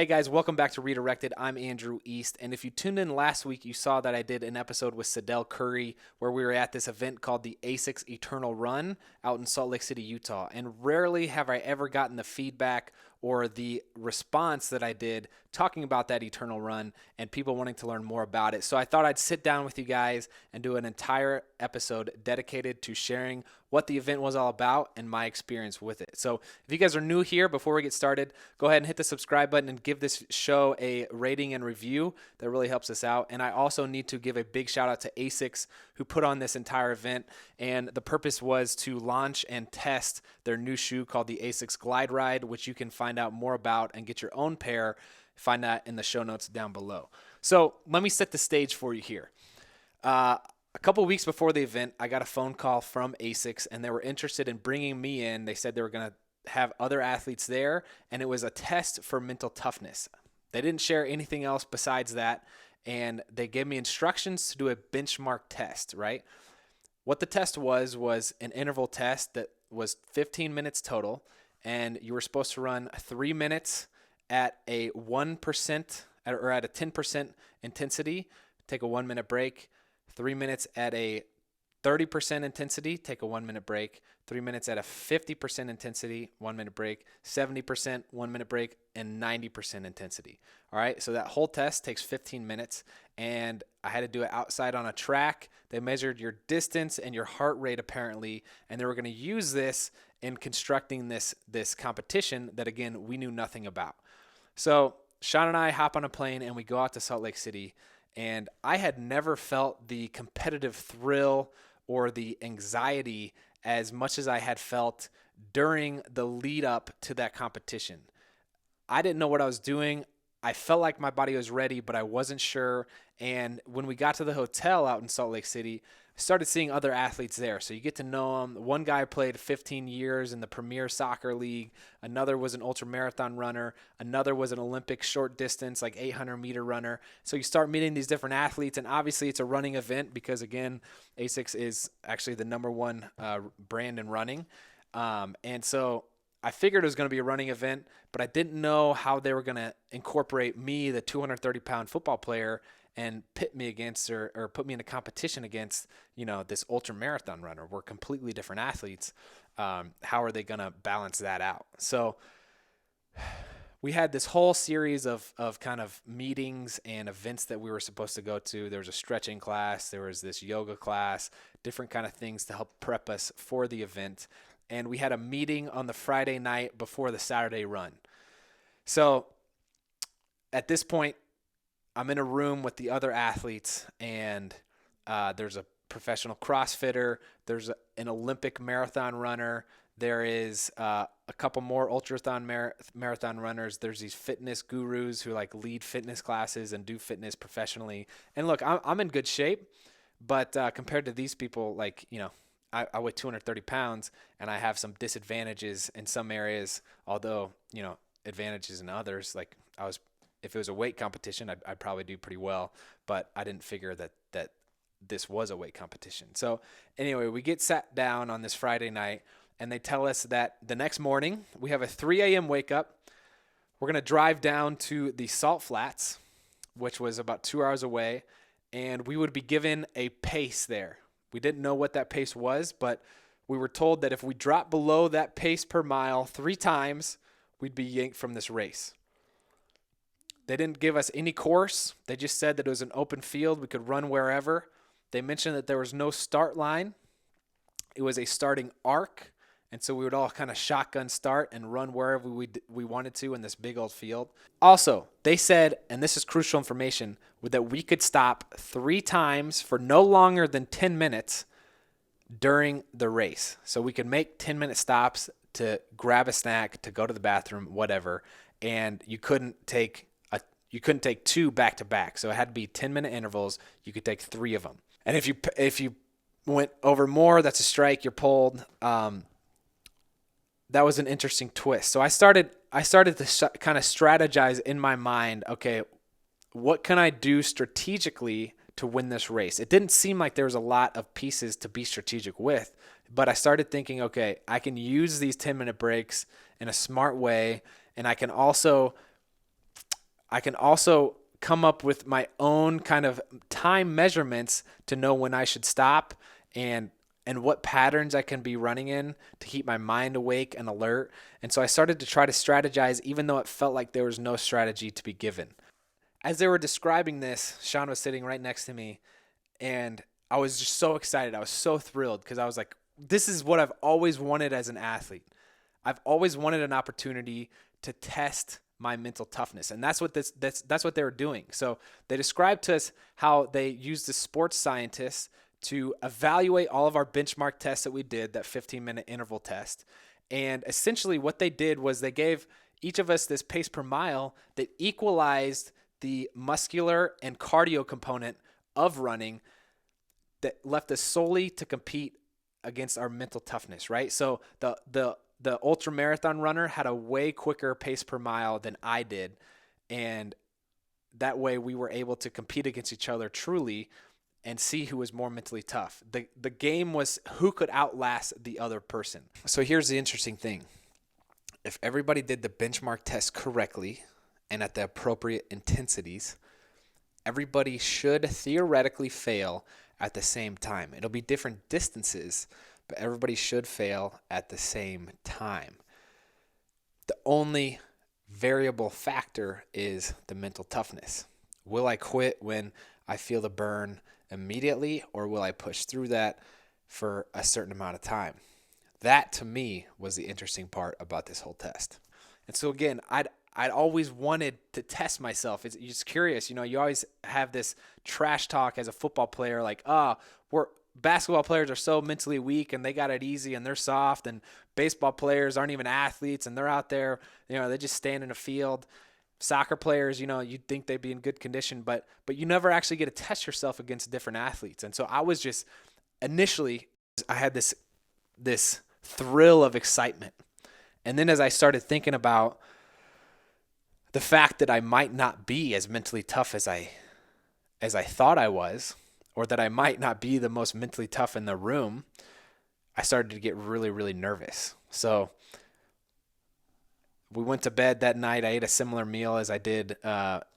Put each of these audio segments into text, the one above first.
Hey guys, welcome back to Redirected. I'm Andrew East, and if you tuned in last week, you saw that I did an episode with Sydel Curry where we were at this event called the Asics Eternal Run out in Salt Lake City, Utah. And rarely have I ever gotten the feedback or the response that I did talking about that Eternal Run and people wanting to learn more about it. So I thought I'd sit down with you guys and do an entire episode dedicated to sharing what the event was all about and my experience with it. So if you guys are new here, before we get started, go ahead and hit the subscribe button and give this show a rating and review. That really helps us out. And I also need to give a big shout out to Asics, who put on this entire event. And the purpose was to launch and test their new shoe called the Asics GlideRide, which you can find out more about and get your own pair. Find that in the show notes down below. So let me set the stage for you here. A couple weeks before the event, I got a phone call from Asics, and they were interested in bringing me in. They said they were going to have other athletes there, and it was a test for mental toughness. They didn't share anything else besides that, and they gave me instructions to do a benchmark test, right? What the test was an interval test that was 15 minutes total, and you were supposed to run 3 minutes at a 1% or at a 10% intensity, take a 1 minute break, 3 minutes at a 30% intensity, take a 1 minute break, 3 minutes at a 50% intensity, 1 minute break, 70%, 1 minute break, and 90% intensity. All right, so that whole test takes 15 minutes, and I had to do it outside on a track. They measured your distance and your heart rate apparently, and they were going to use this in constructing this competition that, again, we knew nothing about. So Shawn and I hop on a plane and we go out to Salt Lake City, and I had never felt the competitive thrill or the anxiety as much as I had felt during the lead up to that competition. I didn't know what I was doing. I felt like my body was ready, but I wasn't sure. And when we got to the hotel out in Salt Lake City, I started seeing other athletes there. So you get to know them. One guy played 15 years in the Premier Soccer League. Another was an ultra marathon runner. Another was an Olympic short distance, like 800-meter runner. So you start meeting these different athletes, and obviously it's a running event because, again, Asics is actually the number one brand in running. And so I figured it was going to be a running event, but I didn't know how they were going to incorporate me, the 230-pound football player, and pit me against or put me in a competition against, this ultra marathon runner. We're completely different athletes. How are they going to balance that out? So we had this whole series of kind of meetings and events that we were supposed to go to. There was a stretching class. There was this yoga class, different kind of things to help prep us for the event. And we had a meeting on the Friday night before the Saturday run. So at this point, I'm in a room with the other athletes, and there's a professional CrossFitter. There's an Olympic marathon runner. There is a couple more marathon runners. There's these fitness gurus who lead fitness classes and do fitness professionally. And look, I'm in good shape, but compared to these people, I weigh 230 pounds, and I have some disadvantages in some areas, although, advantages in others. If it was a weight competition, I'd probably do pretty well, but I didn't figure that this was a weight competition. So anyway, we get sat down on this Friday night, and they tell us that the next morning we have a 3 a.m. wake up. We're going to drive down to the Salt Flats, which was about 2 hours away, and we would be given a pace there. We didn't know what that pace was, but we were told that if we dropped below that pace per mile 3 times, we'd be yanked from this race. They didn't give us any course. They just said that it was an open field. We could run wherever. They mentioned that there was no start line. It was a starting arc, and so we would all kind of shotgun start and run wherever we wanted to in this big old field. Also, they said, and this is crucial information, that we could stop 3 times for no longer than 10 minutes during the race. So we could make 10-minute stops to grab a snack, to go to the bathroom, whatever, and you couldn't take 2 back to back. So it had to be 10-minute intervals. You could take 3 of them. And if you went over more, that's a strike. You're pulled. That was an interesting twist. So I started to kind of strategize in my mind. Okay, what can I do strategically to win this race? It didn't seem like there was a lot of pieces to be strategic with, but I started thinking, okay, I can use these 10-minute breaks in a smart way, and I can also I can also come up with my own kind of time measurements to know when I should stop and what patterns I can be running in to keep my mind awake and alert. And so I started to try to strategize, even though it felt like there was no strategy to be given. As they were describing this, Shawn was sitting right next to me, and I was just so excited. I was so thrilled because I was like, this is what I've always wanted as an athlete. I've always wanted an opportunity to test my mental toughness. And that's what that's what they were doing. So they described to us how they used the sports scientists to evaluate all of our benchmark tests that we did, that 15-minute interval test. And essentially what they did was they gave each of us this pace per mile that equalized the muscular and cardio component of running, that left us solely to compete against our mental toughness, right? So the ultra marathon runner had a way quicker pace per mile than I did. And that way we were able to compete against each other truly and see who was more mentally tough. The game was who could outlast the other person. So here's the interesting thing. If everybody did the benchmark test correctly and at the appropriate intensities, everybody should theoretically fail at the same time. It'll be different distances, but everybody should fail at the same time. The only variable factor is the mental toughness. Will I quit when I feel the burn immediately, or will I push through that for a certain amount of time? That, to me, was the interesting part about this whole test. And so again, I'd always wanted to test myself. It's just curious. You always have this trash talk as a football player, like, basketball players are so mentally weak and they got it easy and they're soft, and baseball players aren't even athletes and they're out there, they just stand in a field. Soccer players, you'd think they'd be in good condition, but you never actually get to test yourself against different athletes. And so I was just, initially, I had this thrill of excitement. And then as I started thinking about the fact that I might not be as mentally tough as I thought I was, or that I might not be the most mentally tough in the room, I started to get really, really nervous. So we went to bed that night. I ate a similar meal as I did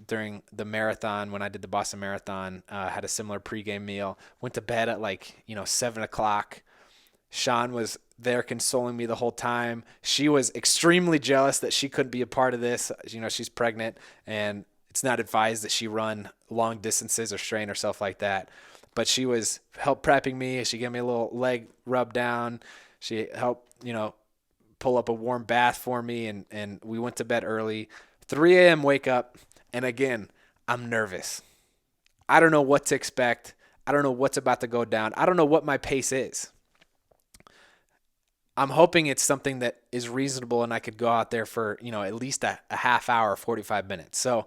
during the marathon when I did the Boston Marathon. Had a similar pregame meal. Went to bed at 7 o'clock. Shawn was there consoling me the whole time. She was extremely jealous that she couldn't be a part of this. She's pregnant, and it's not advised that she run long distances or strain herself like that. But she was help prepping me. She gave me a little leg rub down. She helped, pull up a warm bath for me, and we went to bed early. 3 a.m. wake up, and again, I'm nervous. I don't know what to expect. I don't know what's about to go down. I don't know what my pace is. I'm hoping it's something that is reasonable and I could go out there for, at least a half hour, 45 minutes. So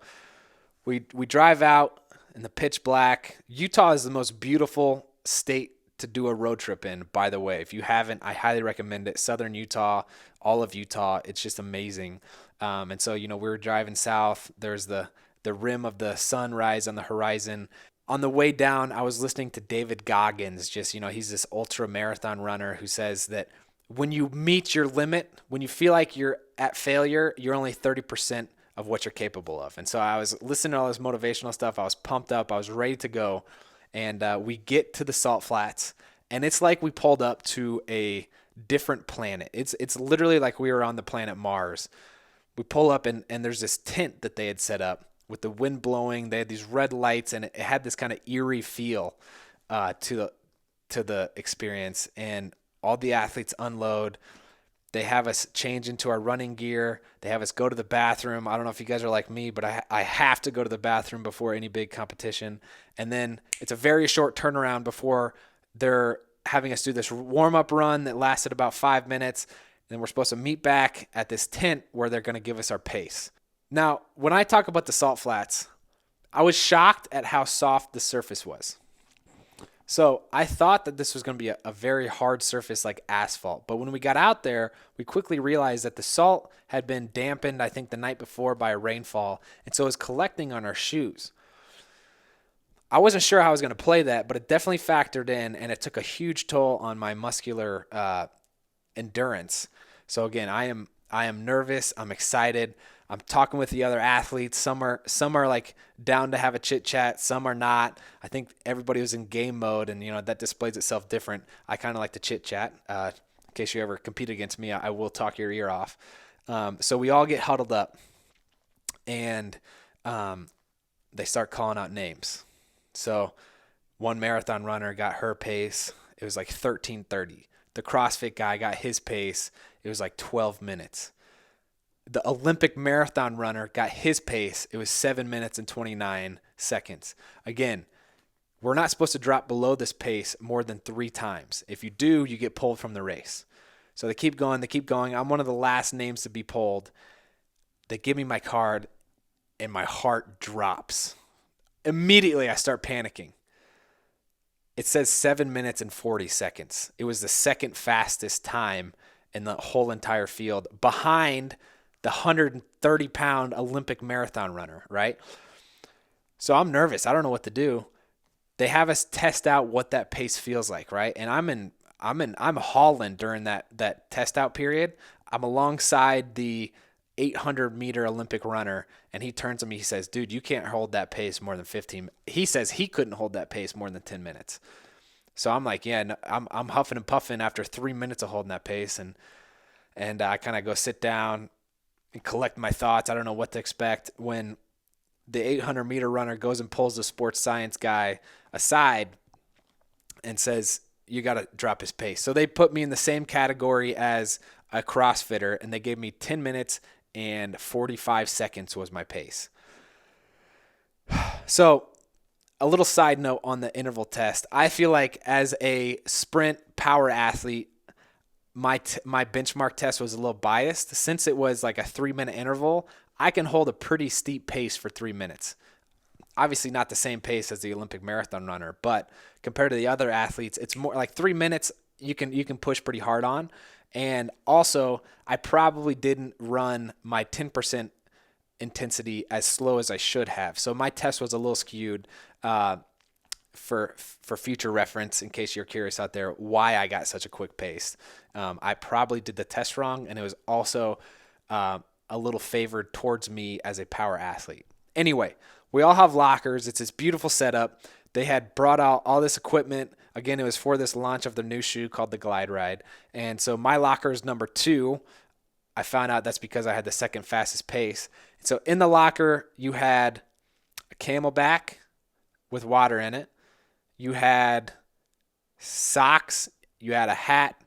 we drive out in the pitch black. Utah is the most beautiful state to do a road trip in, by the way. If you haven't, I highly recommend it. Southern Utah, all of Utah, it's just amazing. And so, we were driving south. There's the rim of the sunrise on the horizon. On the way down, I was listening to David Goggins. He's this ultra marathon runner who says that when you meet your limit, when you feel like you're at failure, you're only 30% of what you're capable of. And so I was listening to all this motivational stuff. I was pumped up. I was ready to go. And we get to the Salt Flats, and it's like we pulled up to a different planet. It's literally like we were on the planet Mars. We pull up, and there's this tent that they had set up with the wind blowing. They had these red lights, and it had this kind of eerie feel to the experience. And all the athletes unload. They have us change into our running gear. They have us go to the bathroom. I don't know if you guys are like me, but I have to go to the bathroom before any big competition. And then it's a very short turnaround before they're having us do this warm-up run that lasted about 5 minutes. Then we're supposed to meet back at this tent where they're going to give us our pace. Now, when I talk about the Salt Flats, I was shocked at how soft the surface was. So I thought that this was going to be a very hard surface like asphalt. But when we got out there, we quickly realized that the salt had been dampened, I think, the night before by a rainfall. And so it was collecting on our shoes. I wasn't sure how I was going to play that, but it definitely factored in, and it took a huge toll on my muscular endurance. So again, I am nervous. I'm excited. I'm talking with the other athletes. Some are like down to have a chit chat. Some are not. I think everybody was in game mode, and that displays itself different. I kind of like to chit chat. In case you ever compete against me, I will talk your ear off. So we all get huddled up, and they start calling out names. So one marathon runner got her pace. It was like 13:30. The CrossFit guy got his pace. It was like 12 minutes. The Olympic marathon runner got his pace. It was 7 minutes and 29 seconds. Again, we're not supposed to drop below this pace more than 3 times. If you do, you get pulled from the race. So they keep going. I'm one of the last names to be pulled. They give me my card, and my heart drops. Immediately, I start panicking. It says 7 minutes and 40 seconds. It was the second fastest time in the whole entire field, behind the 130-pound Olympic marathon runner, right? So I'm nervous. I don't know what to do. They have us test out what that pace feels like, right? And I'm hauling during that test out period. I'm alongside the 800-meter Olympic runner, and he turns to me. He says, "Dude, you can't hold that pace more than 15." He says he couldn't hold that pace more than 10 minutes. So I'm like, yeah, no, I'm huffing and puffing after 3 minutes of holding that pace, and I kind of go sit down and collect my thoughts. I don't know what to expect when the 800-meter runner goes and pulls the sports science guy aside and says, "You got to drop his pace." So they put me in the same category as a CrossFitter, and they gave me 10 minutes and 45 seconds was my pace. So a little side note on the interval test. I feel like as a sprint power athlete, my benchmark test was a little biased. Since it was like a 3-minute interval, I can hold a pretty steep pace for 3 minutes. Obviously not the same pace as the Olympic marathon runner, but compared to the other athletes, it's more like 3 minutes you can push pretty hard on. And also, I probably didn't run my 10% intensity as slow as I should have. So my test was a little skewed. For future reference, in case you're curious out there, why I got such a quick pace. I probably did the test wrong, and it was also a little favored towards me as a power athlete. Anyway, we all have lockers. It's this beautiful setup. They had brought out all this equipment. Again, it was for this launch of the new shoe called the GlideRide. And so my locker is number 2. I found out that's because I had the second fastest pace. So in the locker, you had a Camelback with water in it. You had socks, you had a hat,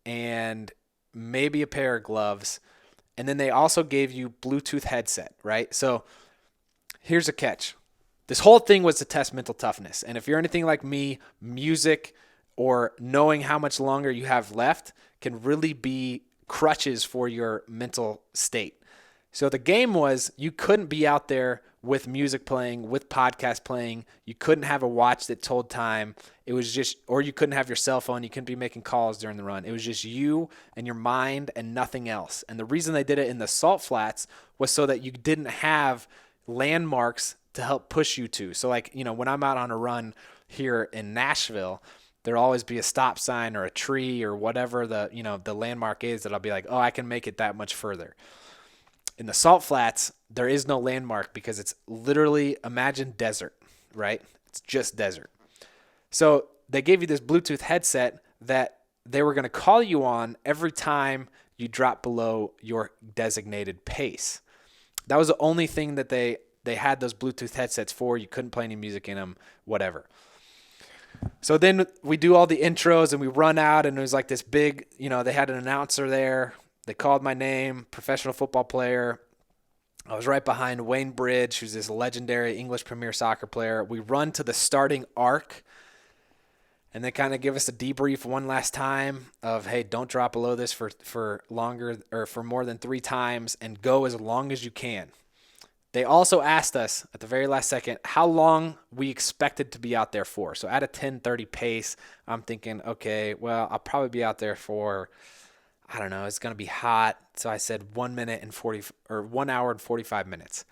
and maybe a pair of gloves. And then they also gave you Bluetooth headset, right? So here's a catch. This whole thing was to test mental toughness. And if you're anything like me, music or knowing how much longer you have left can really be crutches for your mental state. So the game was you couldn't be out there with music playing, with podcast playing. You couldn't have a watch that told time. It was just, or you couldn't have your cell phone. You couldn't be making calls during the run. It was just you and your mind and nothing else. And the reason they did it in the salt flats was so that you didn't have landmarks to help push you to. So like, when I'm out on a run here in Nashville, there'll always be a stop sign or a tree or whatever the landmark is that I'll be like, oh, I can make it that much further. In the salt flats, there is no landmark because it's literally, imagine desert, right? It's just desert. So they gave you this Bluetooth headset that they were going to call you on every time you drop below your designated pace. That was the only thing that they had those Bluetooth headsets for. You couldn't play any music in them, whatever. So then we do all the intros and we run out, and it was like this big, they had an announcer there. They called my name, professional football player. I was right behind Wayne Bridge, who's this legendary English Premier Soccer player. We run to the starting arc, and they kind of give us a debrief one last time of, hey, don't drop below this for longer or for more than 3 times, and go as long as you can. They also asked us at the very last second how long we expected to be out there for. So at a 10:30 pace, I'm thinking, okay, well, I'll probably be out there for, I don't know, it's going to be hot. So I said 1 hour and 45 minutes,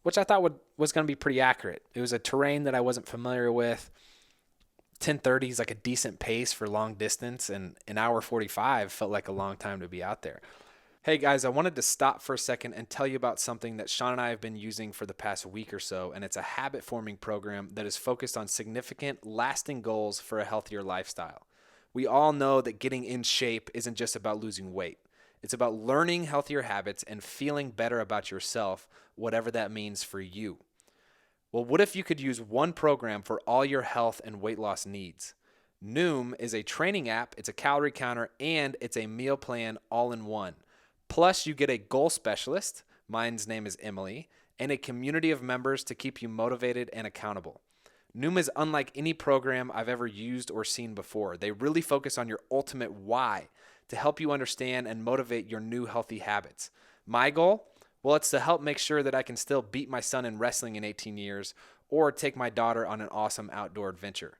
which I thought was going to be pretty accurate. It was a terrain that I wasn't familiar with. 10:30 is like a decent pace for long distance, and an hour 45 felt like a long time to be out there. Hey guys, I wanted to stop for a second and tell you about something that Shawn and I have been using for the past week or so, and it's a habit forming program that is focused on significant, lasting goals for a healthier lifestyle. We all know that getting in shape isn't just about losing weight. It's about learning healthier habits and feeling better about yourself, whatever that means for you. Well, what if you could use one program for all your health and weight loss needs? Noom is a training app, it's a calorie counter, and it's a meal plan all in one. Plus, you get a goal specialist, mine's name is Emily, and a community of members to keep you motivated and accountable. Noom is unlike any program I've ever used or seen before. They really focus on your ultimate why to help you understand and motivate your new healthy habits. My goal? Well, it's to help make sure that I can still beat my son in wrestling in 18 years or take my daughter on an awesome outdoor adventure.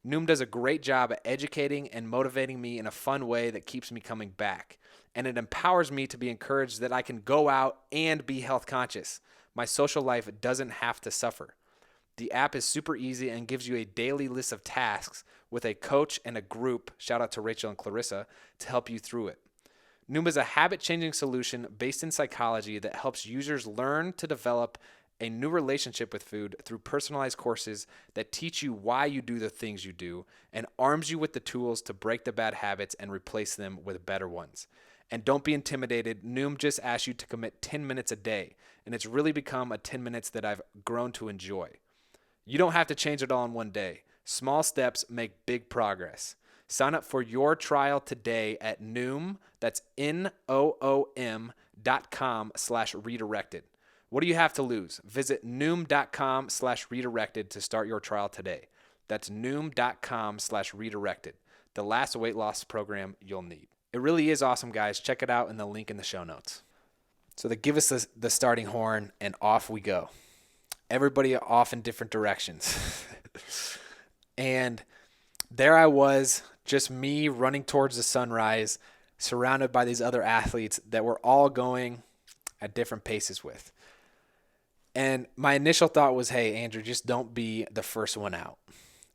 Noom does a great job at educating and motivating me in a fun way that keeps me coming back. And it empowers me to be encouraged that I can go out and be health conscious. My social life doesn't have to suffer. The app is super easy and gives you a daily list of tasks with a coach and a group, shout out to Rachel and Clarissa, to help you through it. Noom is a habit-changing solution based in psychology that helps users learn to develop a new relationship with food through personalized courses that teach you why you do the things you do and arms you with the tools to break the bad habits and replace them with better ones. And don't be intimidated. Noom just asks you to commit 10 minutes a day, and it's really become a 10 minutes that I've grown to enjoy. You don't have to change it all in one day. Small steps make big progress. Sign up for your trial today at Noom, that's Noom.com/redirected. What do you have to lose? Visit Noom.com/redirected to start your trial today. That's Noom.com/redirected, the last weight loss program you'll need. It really is awesome, guys. Check it out in the link in the show notes. So they give us the starting horn, and off we go. Everybody off in different directions. And there I was, just me running towards the sunrise, surrounded by these other athletes that were all going at different paces with. And my initial thought was, hey, Andrew, just don't be the first one out.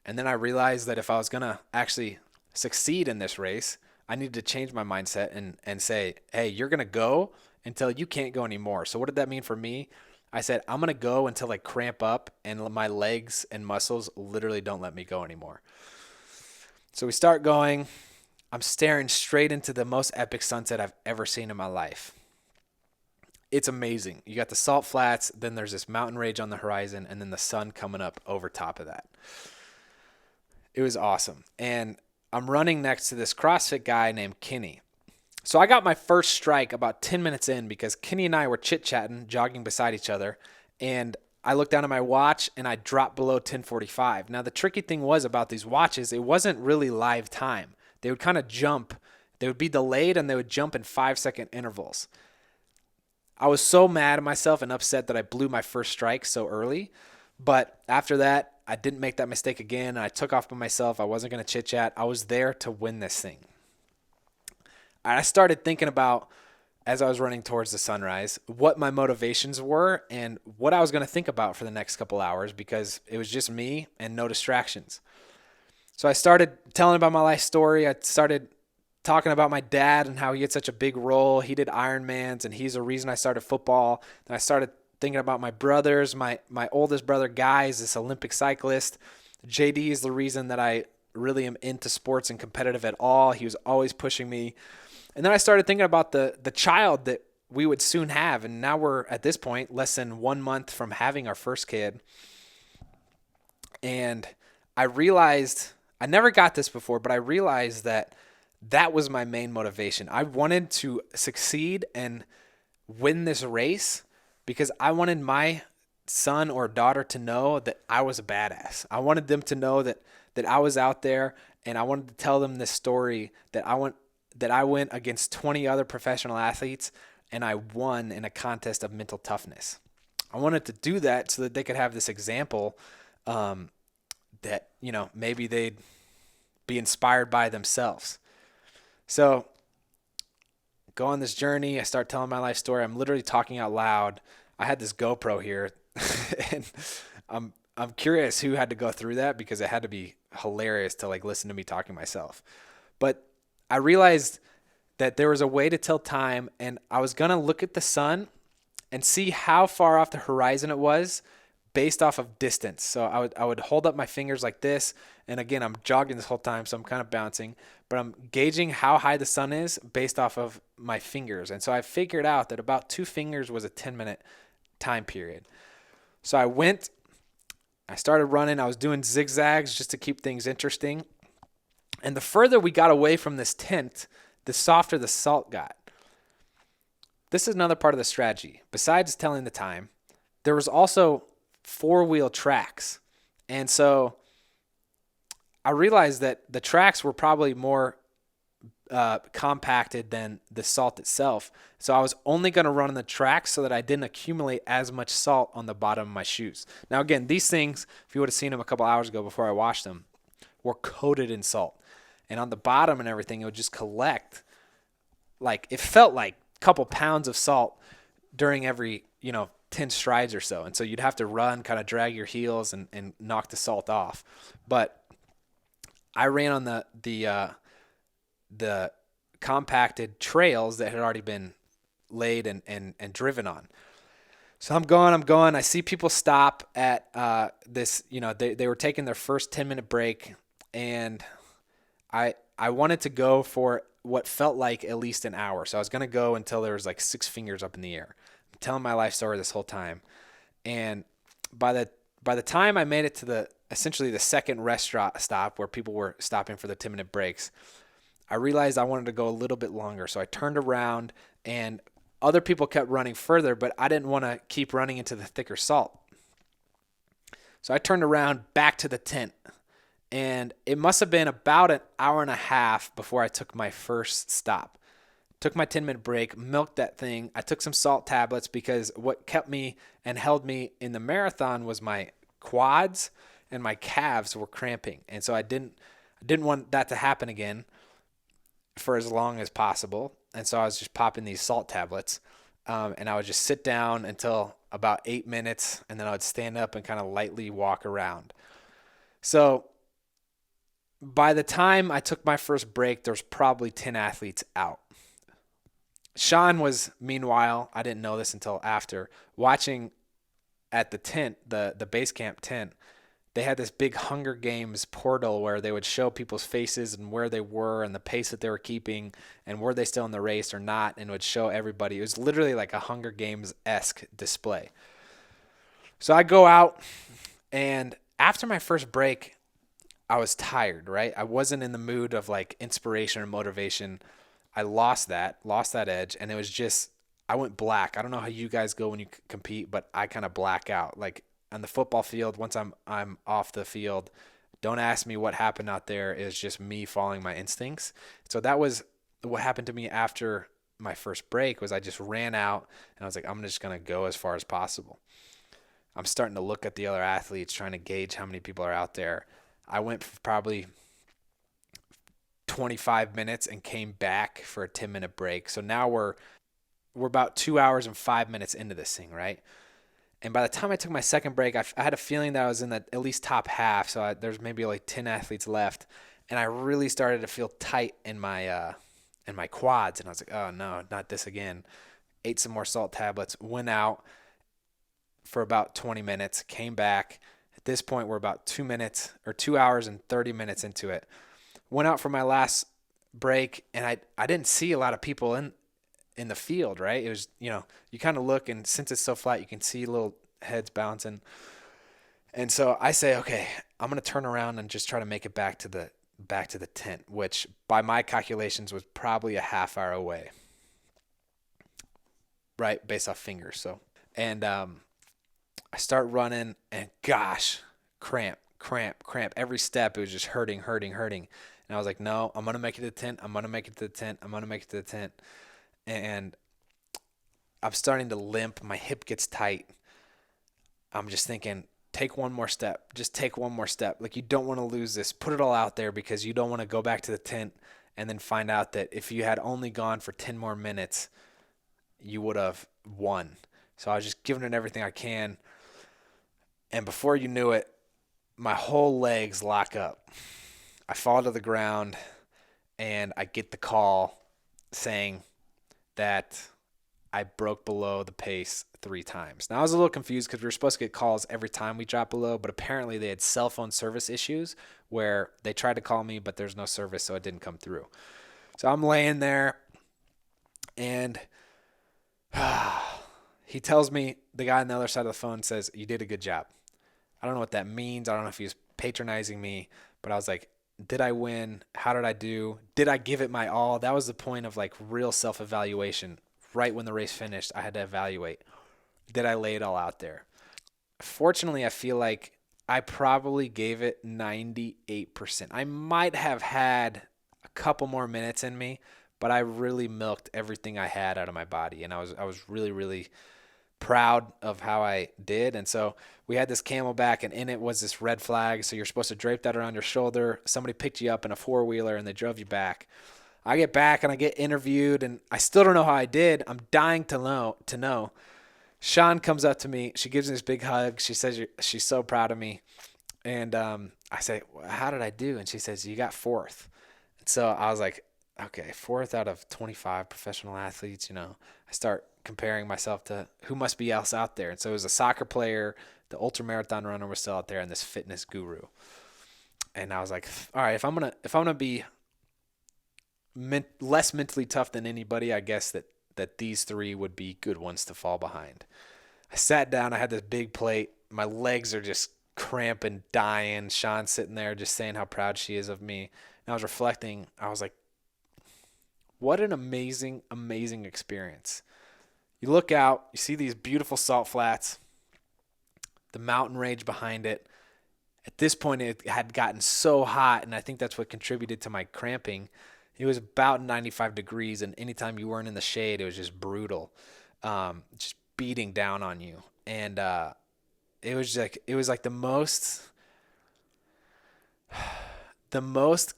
And then I realized that if I was going to actually succeed in this race, I needed to change my mindset and say, hey, you're going to go until you can't go anymore. So what did that mean for me? I said, I'm going to go until I cramp up and my legs and muscles literally don't let me go anymore. So we start going. I'm staring straight into the most epic sunset I've ever seen in my life. It's amazing. You got the salt flats, then there's this mountain range on the horizon, and then the sun coming up over top of that. It was awesome. And I'm running next to this CrossFit guy named Kenny. So I got my first strike about 10 minutes in because Kenny and I were chit-chatting, jogging beside each other, and I looked down at my watch and I dropped below 10:45. Now the tricky thing was about these watches, it wasn't really live time. They would kind of jump. They would be delayed and they would jump in 5-second intervals. I was so mad at myself and upset that I blew my first strike so early. But after that, I didn't make that mistake again. And I took off by myself. I wasn't going to chit-chat. I was there to win this thing. And I started thinking about, as I was running towards the sunrise, what my motivations were and what I was going to think about for the next couple hours because it was just me and no distractions. So I started telling about my life story. I started talking about my dad and how he had such a big role. He did Ironmans, and he's the reason I started football. And I started thinking about my brothers. My oldest brother, Guy, is this Olympic cyclist. JD is the reason that I really am into sports and competitive at all. He was always pushing me. And then I started thinking about the child that we would soon have. And now we're, at this point, less than 1 month from having our first kid. And I realized, I never got this before, but I realized that was my main motivation. I wanted to succeed and win this race because I wanted my son or daughter to know that I was a badass. I wanted them to know that I was out there, and I wanted to tell them this story that I went against 20 other professional athletes and I won in a contest of mental toughness. I wanted to do that so that they could have this example that, maybe they'd be inspired by themselves. So go on this journey. I start telling my life story. I'm literally talking out loud. I had this GoPro here, and I'm curious who had to go through that because it had to be hilarious to listen to me talking myself. But I realized that there was a way to tell time, and I was going to look at the sun and see how far off the horizon it was based off of distance. So I would hold up my fingers like this, and again, I'm jogging this whole time, so I'm kind of bouncing, but I'm gauging how high the sun is based off of my fingers. And so I figured out that about 2 fingers was a 10-minute time period. So I started running. I was doing zigzags just to keep things interesting. And the further we got away from this tent, the softer the salt got. This is another part of the strategy. Besides telling the time, there was also 4-wheel tracks. And so I realized that the tracks were probably more compacted than the salt itself. So I was only going to run on the tracks so that I didn't accumulate as much salt on the bottom of my shoes. Now, again, these things, if you would have seen them a couple hours ago before I washed them, were coated in salt. And on the bottom and everything, it would just collect. Like, it felt like a couple pounds of salt during every, 10 strides or so. And so you'd have to run, kind of drag your heels and knock the salt off. But I ran on the compacted trails that had already been laid and driven on. So I'm going. I see people stop at this, they were taking their first 10-minute break, and I wanted to go for what felt like at least an hour. So I was going to go until there was like 6 fingers up in the air. I'm telling my life story this whole time. And by the time I made it to essentially the second restaurant stop where people were stopping for the 10-minute breaks, I realized I wanted to go a little bit longer. So I turned around, and other people kept running further, but I didn't want to keep running into the thicker salt. So I turned around back to the tent, and it must have been about an hour and a half before I took my first stop. Took my 10-minute break, milked that thing. I took some salt tablets because what kept me and held me in the marathon was my quads and my calves were cramping. And so I didn't want that to happen again for as long as possible. And so I was just popping these salt tablets, and I would just sit down until about 8 minutes, and then I would stand up and kind of lightly walk around. So by the time I took my first break, there was probably 10 athletes out. Shawn was, meanwhile, I didn't know this until after, watching at the tent, the base camp tent. They had this big Hunger Games portal where they would show people's faces and where they were and the pace that they were keeping and were they still in the race or not, and would show everybody. It was literally like a Hunger Games-esque display. So I go out, and after my first break, I was tired, right? I wasn't in the mood of like inspiration or motivation. I lost that edge, and it was just, I went black. I don't know how you guys go when you compete, but I kind of black out. Like on the football field, once I'm off the field, don't ask me what happened out there. It was just me following my instincts. So that was what happened to me after my first break. Was I just ran out, and I was like, I'm just going to go as far as possible. I'm starting to look at the other athletes, trying to gauge how many people are out there. I went for probably 25 minutes and came back for a 10-minute break. So now we're about 2 hours and 5 minutes into this thing, right? And by the time I took my second break, I had a feeling that I was in the at least top half. So there's maybe like 10 athletes left, and I really started to feel tight in my quads. And I was like, oh no, not this again. Ate some more salt tablets, went out for about 20 minutes, came back. At this point, we're about 2 hours and 30 minutes into it. Went out for my last break, and I didn't see a lot of people in the field, right? It was, you kind of look, and since it's so flat, you can see little heads bouncing. And so I say, okay, I'm going to turn around and just try to make it back to the tent, which by my calculations was probably a half hour away, right? Based off fingers. So, and I start running, and gosh, cramp. Every step, it was just hurting. And I was like, no, I'm going to make it to the tent. I'm going to make it to the tent. And I'm starting to limp. My hip gets tight. I'm just thinking, take one more step. Just take one more step. Like, you don't want to lose this. Put it all out there, because you don't want to go back to the tent and then find out that if you had only gone for 10 more minutes, you would have won. So I was just giving it everything I can. And before you knew it, my whole legs lock up. I fall to the ground, and I get the call, saying that I broke below the pace 3 times. Now I was a little confused because we were supposed to get calls every time we dropped below, but apparently they had cell phone service issues where they tried to call me, but there's no service, so it didn't come through. So I'm laying there, and he tells me, the guy on the other side of the phone says, "You did a good job." I don't know what that means. I don't know if he was patronizing me, but I was like, did I win? How did I do? Did I give it my all? That was the point of like real self-evaluation. Right when the race finished, I had to evaluate. Did I lay it all out there? Fortunately, I feel like I probably gave it 98%. I might have had a couple more minutes in me, but I really milked everything I had out of my body, and I was really, really proud of how I did. And so we had this Camelback, and in it was this red flag. So you're supposed to drape that around your shoulder. Somebody picked you up in a 4-wheeler and they drove you back. I get back and I get interviewed, and I still don't know how I did. I'm dying to know. Shawn comes up to me. She gives me this big hug. She says she's so proud of me. And I say, "How did I do?" And she says, "You got 4th." And so I was like, okay, 4th out of 25 professional athletes. I start comparing myself to who must be else out there. And so it was a soccer player, the ultra marathon runner was still out there, and this fitness guru. And I was like, all right, if I'm gonna be less mentally tough than anybody, I guess that these 3 would be good ones to fall behind. I sat down. I had this big plate. My legs are just cramping, dying. Shawn's sitting there just saying how proud she is of me. And I was reflecting. I was like, what an amazing, amazing experience. You look out, you see these beautiful salt flats, the mountain range behind it. At this point, it had gotten so hot, and I think that's what contributed to my cramping. It was about 95 degrees, and anytime you weren't in the shade, it was just brutal, just beating down on you. And it was like the most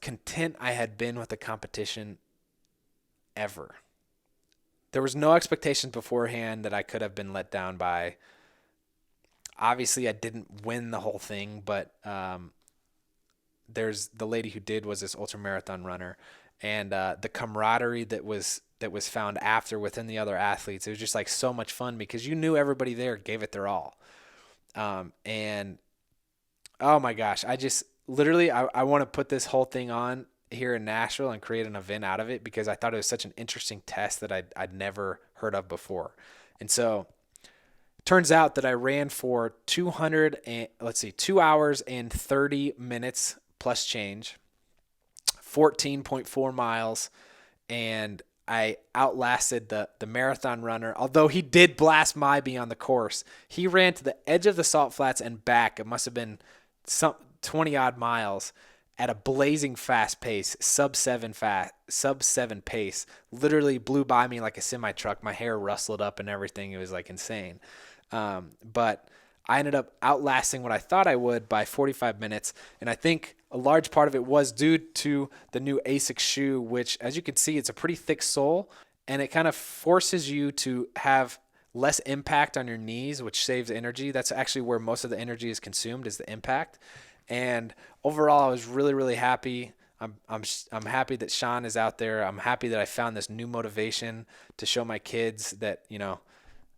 content I had been with a competition ever. There was no expectations beforehand that I could have been let down by. Obviously, I didn't win the whole thing, but there's the lady who did was this ultramarathon runner, and the camaraderie that was found after within the other athletes. It was just like so much fun because you knew everybody there gave it their all. And oh my gosh, I just literally I want to put this whole thing on here in Nashville and create an event out of it because I thought it was such an interesting test that I'd never heard of before. And so it turns out that I ran for 2 hours and 30 minutes plus change, 14.4 miles, and I outlasted the marathon runner. Although he did blast me on the course, he ran to the edge of the salt flats and back. It must have been some 20 odd miles at a blazing fast pace, sub 7 pace. Literally blew by me like a semi truck. My hair rustled up and everything. It was like insane. But I ended up outlasting what I thought I would by 45 minutes. And I think a large part of it was due to the new Asics shoe, which, as you can see, it's a pretty thick sole, and it kind of forces you to have less impact on your knees, which saves energy. That's actually where most of the energy is consumed, is the impact. And overall, I was really, really happy. I'm happy that Shawn is out there. I'm happy that I found this new motivation to show my kids that,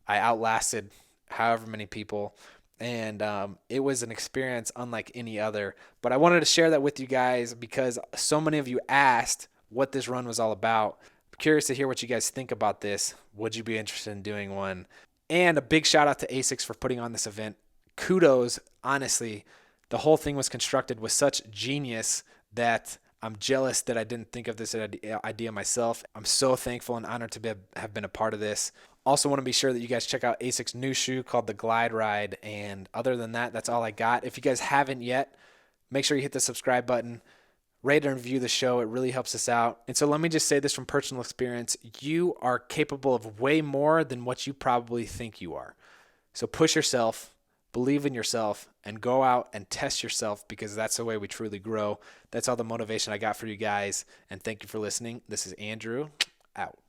I outlasted however many people. And it was an experience unlike any other. But I wanted to share that with you guys because so many of you asked what this run was all about. I'm curious to hear what you guys think about this. Would you be interested in doing one? And a big shout out to Asics for putting on this event. Kudos, honestly. The whole thing was constructed with such genius that I'm jealous that I didn't think of this idea myself. I'm so thankful and honored to have been a part of this. Also want to be sure that you guys check out Asics' new shoe called the GlideRide. And other than that, that's all I got. If you guys haven't yet, make sure you hit the subscribe button. Rate and review the show. It really helps us out. And so let me just say this from personal experience. You are capable of way more than what you probably think you are. So push yourself. Believe in yourself and go out and test yourself because that's the way we truly grow. That's all the motivation I got for you guys. And thank you for listening. This is Andrew, out.